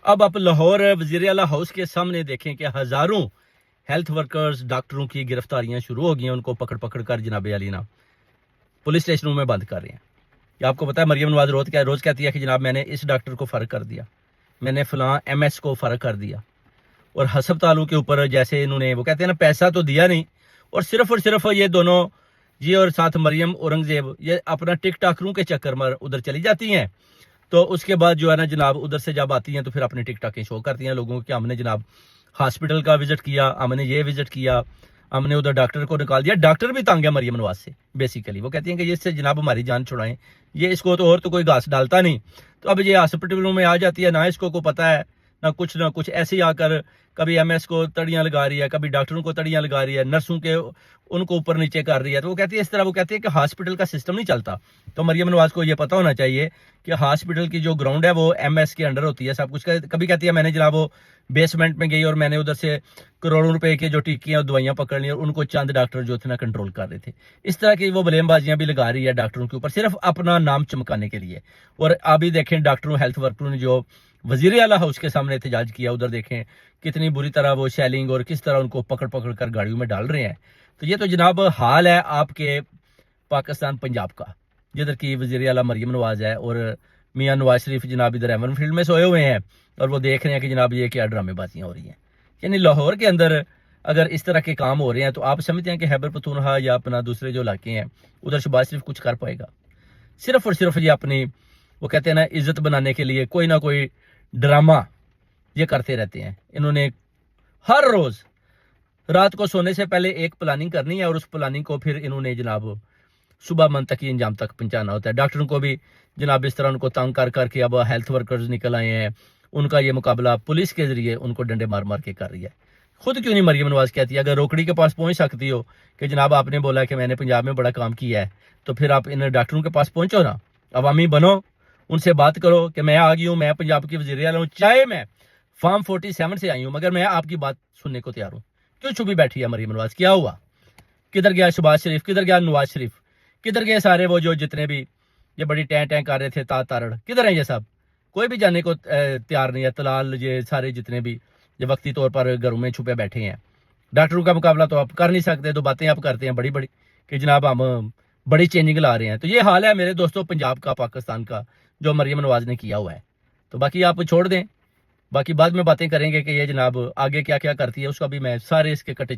اب آپ لاہور وزیر اعلیٰ ہاؤس کے سامنے دیکھیں کہ ہزاروں ہیلتھ ورکرز ڈاکٹروں کی گرفتاریاں شروع ہو گئی ہیں، ان کو پکڑ پکڑ کر جناب علی نا پولیس اسٹیشنوں میں بند کر رہے ہیں۔ کہ آپ کو پتا ہے مریم نواز روز کہتی ہے کہ جناب میں نے اس ڈاکٹر کو فرق کر دیا، میں نے فلاں ایم ایس کو فرق کر دیا، اور ہسپتالوں کے اوپر جیسے انہوں نے وہ کہتے ہیں نا پیسہ تو دیا نہیں، اور صرف یہ دونوں جی اور ساتھ مریم اورنگزیب یہ اپنا ٹک ٹاکروں کے چکر میں ادھر چلی جاتی ہیں، تو اس کے بعد جو ہے نا جناب ادھر سے جب آتی ہیں تو پھر اپنی ٹک ٹاکیں شو کرتی ہیں لوگوں کو کہ ہم نے جناب ہاسپٹل کا وزٹ کیا، ہم نے یہ وزٹ کیا، ہم نے ادھر ڈاکٹر کو نکال دیا۔ ڈاکٹر بھی تنگ ہے مریم نواز سے بیسیکلی، وہ کہتی ہیں کہ یہ اس سے جناب ہماری جان چھڑائیں، یہ اس کو تو اور تو کوئی گھاس ڈالتا نہیں، تو اب یہ ہاسپٹلوں میں آ جاتی ہے، نہ اس کو پتہ ہے نہ کچھ ایسے ہی آ کر کبھی ایم ایس کو تڑیاں لگا رہی ہے، کبھی ڈاکٹروں کو تڑیاں لگا رہی ہے، نرسوں کے ان کو اوپر نیچے کر رہی ہے، تو وہ کہتی ہے اس طرح وہ کہتی ہے کہ ہاسپٹل کا سسٹم نہیں چلتا۔ تو مریم نواز کو یہ پتہ ہونا چاہیے کہ ہاسپٹل کی جو گراؤنڈ ہے وہ ایم ایس کے انڈر ہوتی ہے سب کچھ۔ کبھی کہتی ہے میں نے جناب وہ بیسمنٹ میں گئی اور میں نے ادھر سے کروڑوں روپے کے جو ٹیکیاں اور دوائیاں پکڑ لی اور ان کو چند ڈاکٹر جو تھے نا کنٹرول کر رہے تھے۔ اس طرح کی وہ بلیم بازیاں بھی لگا رہی ہے ڈاکٹروں کے اوپر صرف اپنا نام چمکانے کے لیے۔ اور ابھی دیکھیں ڈاکٹروں ہیلتھ ورکروں نے جو وزیر اعلیٰ ہاؤس کے سامنے احتجاج کیا، ادھر دیکھیں کتنی بری طرح وہ شیلنگ اور کس طرح ان کو پکڑ پکڑ کر گاڑیوں میں ڈال رہے ہیں۔ تو یہ تو جناب حال ہے آپ کے پاکستان پنجاب کا، جدھر کی وزیر اعلیٰ مریم نواز ہے اور میاں نواز شریف جناب ادھر ایمن فیلڈ میں سوئے ہوئے ہیں اور وہ دیکھ رہے ہیں کہ جناب یہ کیا ڈرامے بازیاں ہو رہی ہیں۔ یعنی لاہور کے اندر اگر اس طرح کے کام ہو رہے ہیں تو آپ سمجھتے ہیں کہ خیبر پختونخوا یا اپنا دوسرے جو علاقے ہیں ادھر شہباز شریف کچھ کر پائے گا؟ صرف اور صرف یہ اپنی وہ کہتے ہیں نا عزت بنانے کے لیے کوئی نہ کوئی ڈرامہ یہ کرتے رہتے ہیں۔ انہوں نے ہر روز رات کو سونے سے پہلے ایک پلاننگ کرنی ہے اور اس پلاننگ کو پھر انہوں نے جناب صبح منطقی انجام تک پہنچانا ہوتا ہے۔ ڈاکٹروں کو بھی جناب اس طرح ان کو تنگ کر کر کے اب ہیلتھ ورکرز نکل آئے ہیں، ان کا یہ مقابلہ پولیس کے ذریعے ان کو ڈنڈے مار مار کے کر رہی ہے۔ خود کیوں نہیں مریم نواز کہتی ہے اگر روکڑی کے پاس پہنچ سکتی ہو کہ جناب آپ نے بولا کہ میں نے پنجاب میں بڑا کام کیا ہے، تو پھر آپ ان ڈاکٹروں کے پاس پہنچو نا، عوامی بنو، ان سے بات کرو کہ میں آ گئی ہوں، میں پنجاب کی وزیر اعلیٰ ہوں، چاہے میں فارم 47 سے آئی ہوں، مگر میں آپ کی بات سننے کو تیار ہوں۔ کیوں چھپی بیٹھی ہے مریم نواز؟ کیا ہوا؟ کدھر گیا شہباز شریف؟ کدھر گیا نواز شریف؟ کدھر گئے سارے وہ جو جتنے بھی یہ بڑی ٹیں کر رہے تھے تارڑ؟ کدھر ہیں یہ سب؟ کوئی بھی جانے کو تیار نہیں ہے۔ تلال یہ سارے جتنے بھی یہ وقتی طور پر گھروں میں چھپے بیٹھے ہیں۔ ڈاکٹروں کا مقابلہ تو آپ کر نہیں سکتے، تو باتیں آپ کرتے ہیں بڑی بڑی کہ جناب ہم بڑی چینجنگ لا رہے ہیں۔ تو یہ حال ہے میرے دوستوں پنجاب کا، پاکستان کا، جو مریم نواز نے کیا ہوا ہے۔ تو باقی آپ چھوڑ دیں، باقی بعد میں باتیں کریں گے کہ یہ جناب آگے کیا کیا کرتی ہے، اس کا بھی میں سارے اس کے کٹے